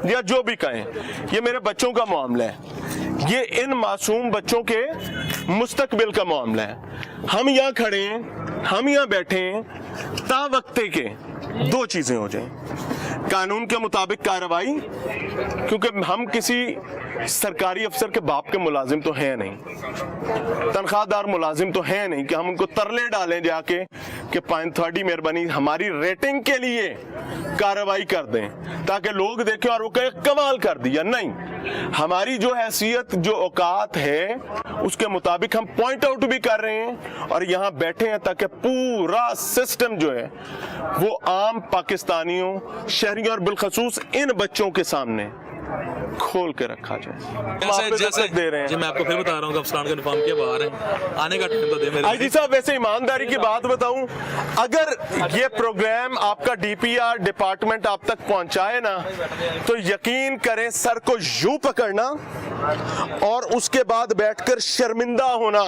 या जो भी कहें, ये मेरे बच्चों का मामला है, ये इन मासूम बच्चों के मुस्तकबिल का मामला है। हम यहाँ खड़े हैं, हम यहाँ बैठे हैं, ता वक्ते के दो चीजें हो जाएं, कानून के मुताबिक कार्रवाई, क्योंकि हम किसी सरकारी अफसर के बाप के मुलाजिम तो हैं नहीं, तनख्वाहदार मुलाजिम तो हैं नहीं कि हम उनको तरले डालें जाके कि थोड़ी मेहरबानी हमारी रेटिंग के लिए कार्रवाई कर दें ताकि लोग देखें और वो कहे कमाल कर दिया। नहीं, हमारी जो हैसियत, जो औकात है, उसके मुताबिक हम पॉइंट आउट भी कर रहे हैं और यहाँ बैठे हैं ताकि पूरा सिस्टम जो है वो आम पाकिस्तानियों, शहरियों और बिलखसूस इन बच्चों के सामने खोल के रखा जाए। जैसे दे रहे हैं जी, मैं आपको फिर बता रहा हूँ अफसरान का इन्फॉर्म किया बाहर है, आने का टाइम तो दे मेरे। आईजी साहब, वैसे ईमानदारी की बात बताऊं, अगर ये प्रोग्राम आपका डीपीआर डिपार्टमेंट आप तक पहुंचाए ना, तो यकीन करें सर को यूं पकड़ना और उसके बाद बैठकर शर्मिंदा होना।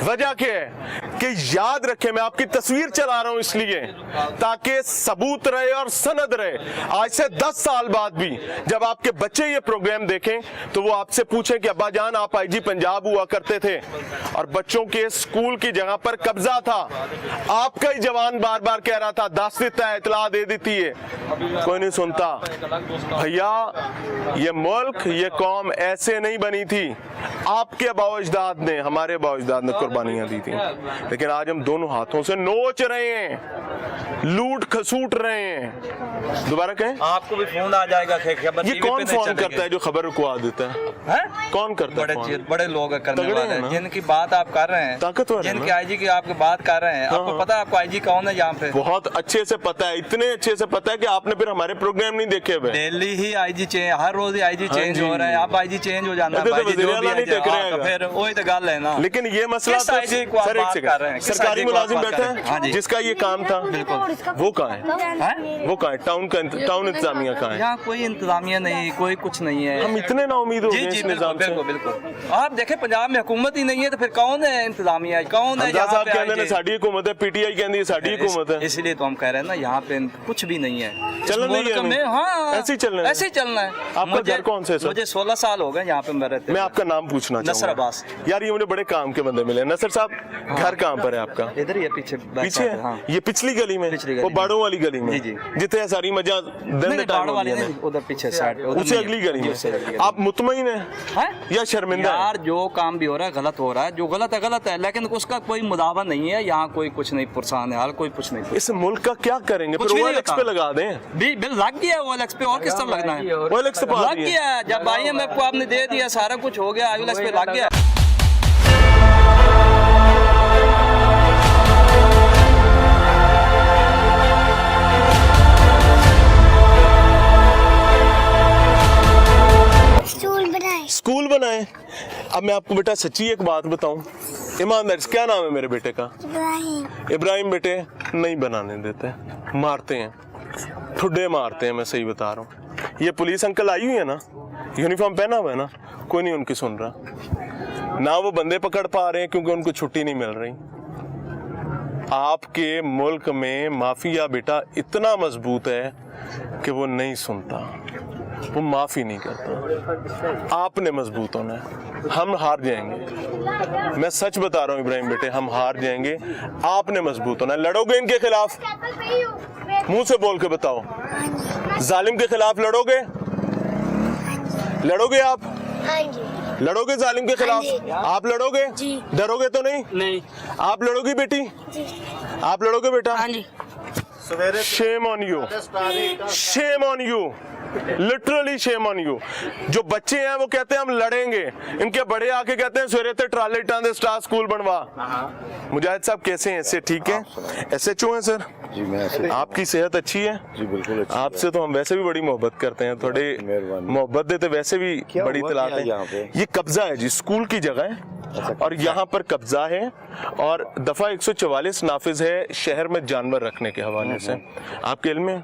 वजह क्या है कि याद रखें, मैं आपकी तस्वीर चला रहा हूं इसलिए ताकि सबूत रहे और सनद रहे। आज से 10 साल बाद भी जब आपके बच्चे ये प्रोग्राम देखें तो वो आपसे पूछें कि अब्बा जान आप आईजी पंजाब हुआ करते थे और बच्चों के स्कूल की जगह पर कब्जा था, आपका ही जवान बार बार कह रहा था 10 देता है, इतला दे देती है, कोई नहीं सुनता। भैया, ये मुल्क, ये कौम ऐसे नहीं बनी थी, आपके अबाओ-अजदाद ने, हमारे अबाओ-अजदाद ने कुर्बानियां दी थी, लेकिन आज हम दोनों हाथों से नोच रहे हैं, लूट खसूट रहे हैं। दोबारा कहें, आपको भी फोन आ जाएगा। ये कौन फोन करता है जो खबर रुकवा देता है? कौन करता है? बड़े लोग करने वाले हैं, जिनकी बात आप कर रहे हैं, ताकतवर, जिनकी आईजी की आप बात कर रहे हैं। आपको पता है आपको आईजी कौन है यहाँ पे? बहुत अच्छे से पता है, इतने अच्छे से पता है कि आपने फिर हमारे प्रोग्राम नहीं देखे हुए। डेली ही आईजी चेंज, हर रोज आईजी चेंज हो रहे हैं। आप आईजी चेंज हो जाना, फिर वही तो गल है ना। लेकिन ये मसला सरकारी मुलाजिम बैठा है जिसका ये काम था, वो कहाँ है? वो कहाँ है? टाउन इंतजामिया कहाँ है? यहाँ कोई इंतजामिया नहीं, कोई कुछ नहीं है। हम इतने ना उम्मीद हो गए इस निजाम से। बिल्कुल। आप देखें पंजाब में हुकूमत ही नहीं है तो फिर कौन है इंतजामिया, कौन है? साहब कहते हैं साड़ी हुकूमत है, पीटीआई कहती है साड़ी हुकूमत है। इसलिए तो हम कह रहे हैं ना, यहाँ पे कुछ भी नहीं है, चलना नहीं है। हाँ, ऐसे ही चलना है, ऐसे ही चलना है। आपका घर कौन से? मुझे 16 साल हो गए यहाँ पे मैं रहते। मैं आपका नाम पूछना चाहूँगा। नसर अब्बास। यार ये मुझे बड़े काम के बंदे मिले। नसर साहब, घर कहाँ पर है आपका? इधर ही है, पीछे है। हाँ। ये पिछली गली में, वो बाड़ों वाली गली में जितने सारी मजा उधर पीछे साइड, उसे अगली गली में। आप मुतमईन है या शर्मिंदा? यार जो काम भी हो रहा है गलत हो रहा है, जो गलत है, लेकिन उसका कोई मुदावा नहीं है। यहाँ कोई कुछ नहीं, पुरसान है, कोई कुछ नहीं। इस मुल्क का क्या करेंगे? फिर ओएलएक्स पे लगा दें। बिल लग गया ओएलएक्स पे, और किस तरह लगना है? ओएलएक्स पे लग गया, जब IMF को आपने दे दिया, सारा कुछ हो गया, ओएलएक्स पे लग गया। स्कूल बनाए। अब मैं आपको बेटा सच्ची एक बात बताऊं, ईमानदारी से, क्या नाम है मेरे बेटे का? इब्राहिम। बेटे नहीं बनाने देते, मारते हैं, ठुड्डे मारते हैं, मैं सही बता रहा हूँ। ये पुलिस अंकल आई हुई है ना, यूनिफॉर्म पहना हुआ है ना, कोई नहीं उनकी सुन रहा ना, वो बंदे पकड़ पा रहे हैं क्योंकि उनको छुट्टी नहीं मिल रही। आपके मुल्क में माफिया बेटा इतना मजबूत है कि वो नहीं सुनता, वो माफी नहीं करता। आपने मजबूत होना है, हम हार जाएंगे। मैं सच बता रहा हूँ इब्राहिम बेटे, हम हार जाएंगे। आपने मजबूत होना है। लड़ोगे इनके खिलाफ? मुंह से बोल के बताओ, जालिम के खिलाफ लड़ोगे? लड़ोगे आप? लड़ोगे जालिम के खिलाफ? आप लड़ोगे? डरोगे तो नहीं? नहीं। आप लड़ोगी बेटी? आप लड़ोगे बेटा? Shame on you, shame on you, literally shame on you. जो बच्चे हैं वो कहते हैं हम लड़ेंगे, इनके बड़े आके कहते हैं सवेरे ते ट्राले टांदे स्टार स्कूल बनवा। मुजाहिद साहब कैसे हैं? ऐसे ठीक है? SHO हैं सर जी? मैं आपकी सेहत अच्छी है जी? बिल्कुल। आपसे तो हम वैसे भी बड़ी मोहब्बत करते हैं, थोड़े मोहब्बत देते वैसे भी बड़ी तलाक है। ये कब्जा है जी, स्कूल की जगह है और यहाँ पर कब्जा है और दफा 144 नाफिज है शहर में जानवर रखने के हवाले से। आपके इल्म में?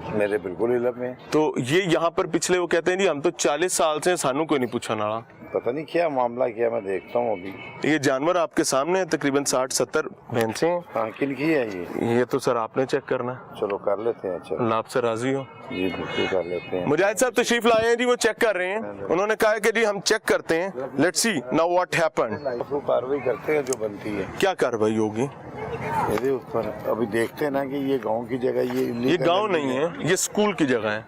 मेरे बिल्कुल इल्म में। तो ये यहाँ पर पिछले वो कहते हैं जी हम तो 40 साल से सानू कोई नहीं पूछा ना, पता नहीं क्या मामला किया, मैं देखता हूँ अभी। ये जानवर आपके सामने है, तकरीबन 60-70 भैंसें हैं। हाँ, किन की है ये? ये तो सर आपने चेक करना है। चलो कर लेते हैं। चलो अल्लाह आपसे राजी हो। जी बिल्कुल कर लेते हैं। मुजाहिद साहब तशरीफ लाए हैं जी, वो चेक कर रहे हैं। उन्होंने कहा है कि जी हम चेक करते हैं, let's see now what happened. वो कार्रवाई करते हैं जो बनती है। क्या कार्रवाई होगी मेरे ऊपर अभी देखते हैं ना कि ये गांव की जगह, ये गांव नहीं है, ये स्कूल की जगह है।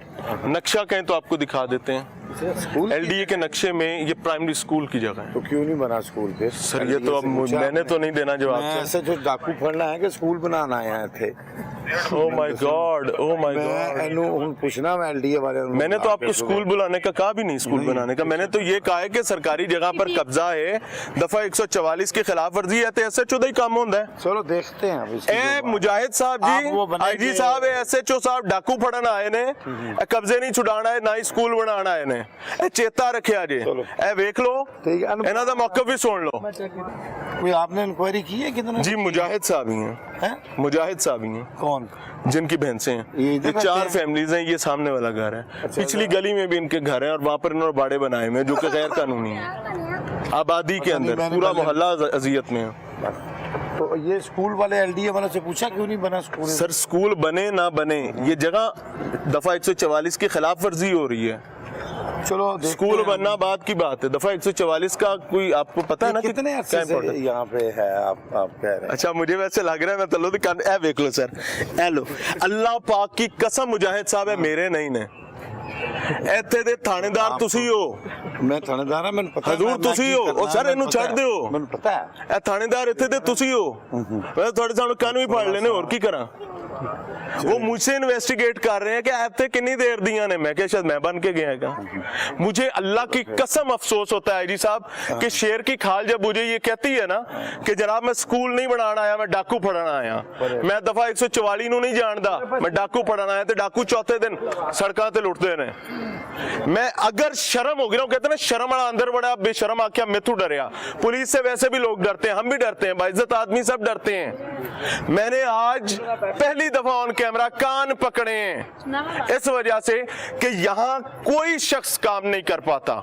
नक्शा कहें तो आपको दिखा देते हैं। स्कूल LDA के नक्शे में ये प्राइमरी स्कूल की जगह है। तो क्यों नहीं बना स्कूल पे? सर ये तो अब मैंने तो नहीं देना जवाब। ऐसे जो डाकू फड़ना है कि स्कूल बनाना आए थे। Oh my God, oh my God. मैं पूछना मैं LDA वाले, मैंने तो आपको स्कूल बुलाने का कहा भी नहीं, स्कूल बनाने का। मैंने तो ये कहा है कि सरकारी जगह पर कब्जा है, दफा 144 की खिलाफ वर्जी है, तो SHO ही काम होता है। चलो देखते हैं अब इसकी ए जो बात। मुजाहिद साहब आप वो जी, बनाएंगे। IG साहब, SHO साहब डाकू फड़न आए ने, कब्जे नहीं छुड़ाना है, ना ही स्कूल बनाना है ने। ए चेता रखिया जी, चलो। ए वेख लो, ठीक है। इन्हां दा मौका भी सुन लो। कोई आपने इंक्वायरी की है कितने? जी मुजाहिद साहब ही हैं, हैं? मुजाहिद साहब ही हैं कौन? जिनकी भैंसें हैं। ये ये इधर 4 रहते हैं? फैमिलीज हैं, ये सामने वाला घर है। पिछली गली में भी इनके घर हैं और वहाँ पर इन्होंने बाड़े बनाए हुए हैं जो कि गैर कानूनी है। आबादी के अंदर मैंने पूरा पहले- मोहल्ला अजियत में है। तो ये स्कूल वाले LDA वालों से पूछा क्यों नहीं बना स्कूल? सर स्कूल बने ना बने, ये जगह दफा 144 की खिलाफ वर्जी हो रही है। चलो देखते स्कूल हैं। बनना बात की बात है। दफा 144 का कोई आपको पता है ना कि कितने क्या अच्छे से important है? यहाँ पे है आप कह रहे हैं। अच्छा मुझे वैसे लग रहा है मैं तलो दुकान ए देख लो सर, ए लो अल्लाह पाक की कसम मुजाहिद साहब है मेरे नहीं ने ਇੱਥੇ ਦੇ ਥਾਣੇਦਾਰ ਤੁਸੀਂ ਹੋ। मैं थानेदार हां, मैंने पता हजूर मैं ਤੁਸੀਂ की ਹੋ, करना ਉਹ है, ਸਰ मैंने ਇਹਨੂੰ पता ਛੱਡ है। ਦਿਓ। मैंने पता है। ਇਹ ਥਾਣੇਦਾਰ ਇੱਥੇ ਦੇ ਤੁਸੀਂ ਹੋ। ਮੈਂ ਤੁਹਾਡੇ ਸਾਹਮਣੇ ਕਾਨੂੰ ਵੀ ਫੜ ਲੈਣੇ, ਹੋਰ ਕੀ ਕਰਾਂ। वो मुझसे इन्वेस्टिगेट कर रहे हैं कि ऐप थे कितनी देर दिया ने। मैं क्या शायद मैं बन के गया क्या? मुझे अल्लाह की कसम अफसोस होता है जी साहब कि शेर की खाल जब मुझे ये कहती है ना कि जनाब मैं स्कूल नहीं बनाना आया, मैं डाकू फड़ना आया, मैं दफा 144 ਨੂੰ नहीं जानता, मैं डाकू फड़ना आया, तो डाकू चौथे दिन सड़कों ते लुटते ने। मैं अगर शर्म हो गया, कहते ना शर्म वाला अंदर बड़ा बेशर्म आख्या मिथु डरिया। पुलिस से वैसे भी लोग डरते हैं, हम भी डरते हैं, बाइज्जत आदमी सब डरते हैं। मैंने आज पहली दफा ऑन कैमरा कान पकड़े हैं इस वजह से कि यहां कोई शख्स काम नहीं कर पाता।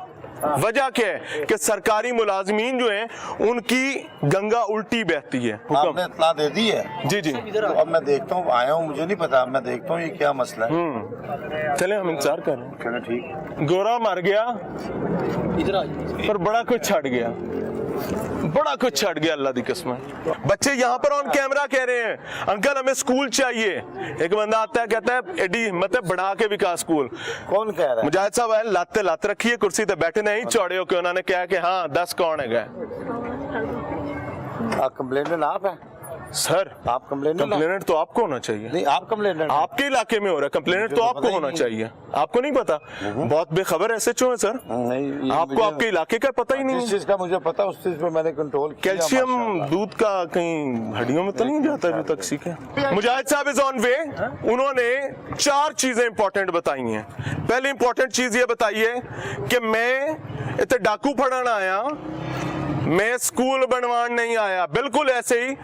वजह क्या है कि सरकारी मुलाजमीन जो हैं उनकी गंगा उल्टी बहती है। आपने इत्तला दे दी है? जी जी तो अब मैं देखता हूँ, आया हूँ, मुझे नहीं पता, मैं देखता हूँ ये क्या मसला है। चले हम इंतजार कर रहे हैं। चलो ठीक। गोरा मर गया पर बड़ा कुछ छड़ गया, बड़ा कुछ छड़ गया अल्लाह दी कसम। बच्चे यहाँ पर ऑन कैमरा कह रहे हैं अंकल हमें स्कूल चाहिए। एक बंदा आता है कहता है एडी हिम्मत है बना के विकास स्कूल। कौन कह रहा है? मुजाहिद साहब आए लाते लाते रखिए कुर्सी पे बैठे नहीं चौड़े होके। उन्होंने कहा कि हाँ 10 कौन है गए। कंप्लेनेंट आप है? सर आप कंप्लेनेंट? कंप्लेनेंट तो आपको होना चाहिए। नहीं, आप कंप्लेनेंट। आपके इलाके में हो रहा है, कंप्लेनेंट तो आपको होना चाहिए। आपको नहीं पता? बहुत बेखबर SHO है सर। नहीं, आपको आपके इलाके का पता ही नहीं जिस है। चीज का मुझे पता उस चीज पे मैंने कंट्रोल किया। कैल्शियम माशाअल्लाह। दूध का कहीं हड्डियों में तो नहीं जाता जो तक सीखे। मुजाहिद साहब इज ऑन वे। उन्होंने 4 चीजें इंपॉर्टेंट बताई हैं। पहली इंपॉर्टेंट चीज ये बताई है कि मैं इतने डाकू फड़न आया, मैं स्कूल बनवान नहीं आया। बिल्कुल ऐसे ही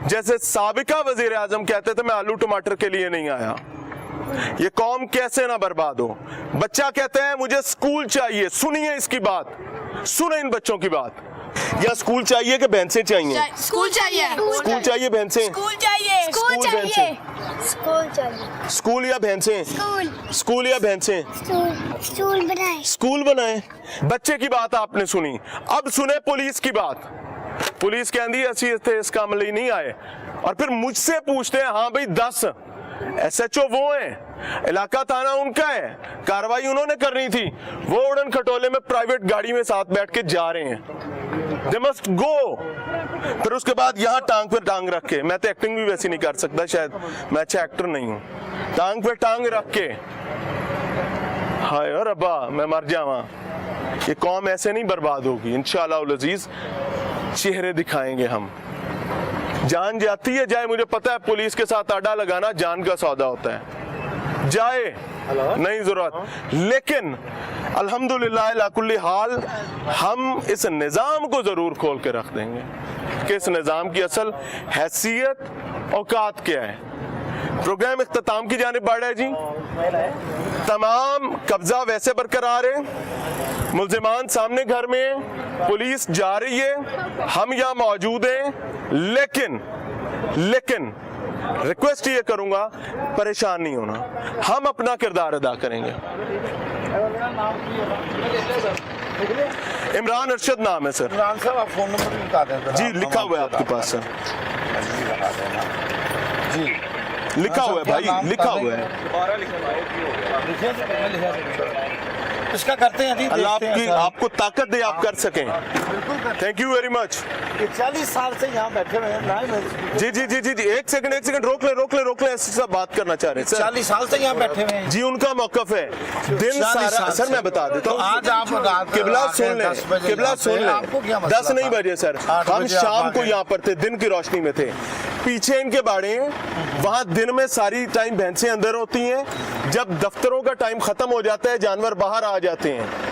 जैसे साबिका वजीर आजम कहते थे मैं आलू टमाटर के लिए नहीं आया। ये कौम कैसे ना बर्बाद हो। बच्चा कहते हैं मुझे स्कूल चाहिए। सुनिए इसकी बात, सुने इन बच्चों की बात। या स्कूल चाहिए कि भैंसें चाहिए? स्कूल चाहिए। स्कूल चाहिए भैंसें? स्कूल चाहिए। स्कूल चाहिए। स्कूल चाहिए। स्कूल या भैंसें? स्कूल। स्कूल या भैंसें? स्कूल बनाए। स्कूल बनाए। बच्चे की बात आपने सुनी, अब सुने पुलिस की बात। पुलिस कहती असी इस काम लिए नहीं आए और फिर मुझसे पूछते हैं हाँ भाई 10 SHO वो हैं, इलाका थाना उनका है, कार्रवाई उन्होंने करनी थी। वो उड़न खटोले में प्राइवेट गाड़ी में साथ बैठ के जा रहे हैं। They must go. फिर उसके बाद यहाँ टांग पे टांग रख के, मैं तो एक्टिंग भी वैसी नहीं कर सकता, शायद मैं अच्छा एक्टर नहीं हूँ। टांग पे टांग रख के हाय और अब्बा मैं मर जावा। ये कौम ऐसे नहीं बर्बाद होगी इंशाअल्लाह उल अजीज। चेहरे दिखाएंगे हम। जान जाती है जाए, मुझे पता है पुलिस के साथ आड़ा लगाना जान का सौदा होता है, जाए नहीं जरूरत। लेकिन अल्हम्दुलिल्लाह अला कुल्ली हाल हम इस निज़ाम को जरूर खोल के रख देंगे कि इस निज़ाम की असल हैसियत औकात क्या है। प्रोग्राम इख्तिताम की जानिब बढ़ रहा है जी। तमाम कब्जा वैसे बरकरार है, मुल्जिमान सामने घर में है, पुलिस जा रही है, हम यहाँ मौजूद हैं, लेकिन रिक्वेस्ट ये करूंगा, परेशान नहीं होना, हम अपना किरदार अदा करेंगे। इमरान अरशद नाम है सर। इमरान साहब आप फोन नंबर भी बता दें जी लिखा हुआ है आपके पास सर, जी लिखा हुआ है भाई, लिखा हुआ है। इसका करते हैं जी, अल्लाह देखते हैं आपकी सर। आपको ताकत दे आप कर सकें। बिल्कुल करते थैंक यू वेरी मच। हैं। 40 साल से यहाँ बैठे हुए हैं ना, जी जी जी जी जी एक सेकंड रोक ले, ऐसे सब बात करना चाह रहे हैं सर। 40 साल से यहाँ बैठे हुए हैं जी उनका मौकफ है, दिन 40 सारा साल सर से। मैं बता देता तो हूँ। आज आप रात किबला आके सुन 10 बजे ले, किबला यहाँ पे, सुन ले, आपको क्या मसला 10 नहीं था? बजे सर, 8 हम बजे आप शाम को आके। यहाँ पर थे, दिन की रोशनी में थे, पीछे इनके बाड़े हैं, वहां दिन में सारी टाइम भैंसें अंदर होती हैं, जब दफ्तरों का टाइम खत्म हो जाता है जानवर बाहर आ जाते हैं।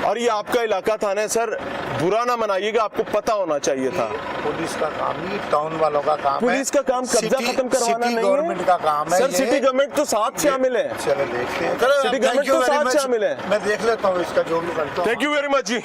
और ये आपका इलाका थाना है सर, बुरा ना मनाइएगा, आपको पता होना चाहिए था। पुलिस का काम नहीं, टाउन वालों का काम है। पुलिस का काम कब्जा सिटी- खत्म करवाना सिटी नहीं गवर्नमेंट का काम है सर, ये। सिटी गवर्नमेंट तो साथ शामिल है। चलो देखते हैं। सिटी गवर्नमेंट तो साथ शामिल है। मैं देख लेता हूँ इसका जो भी करता हूँ। Thank you very much ji.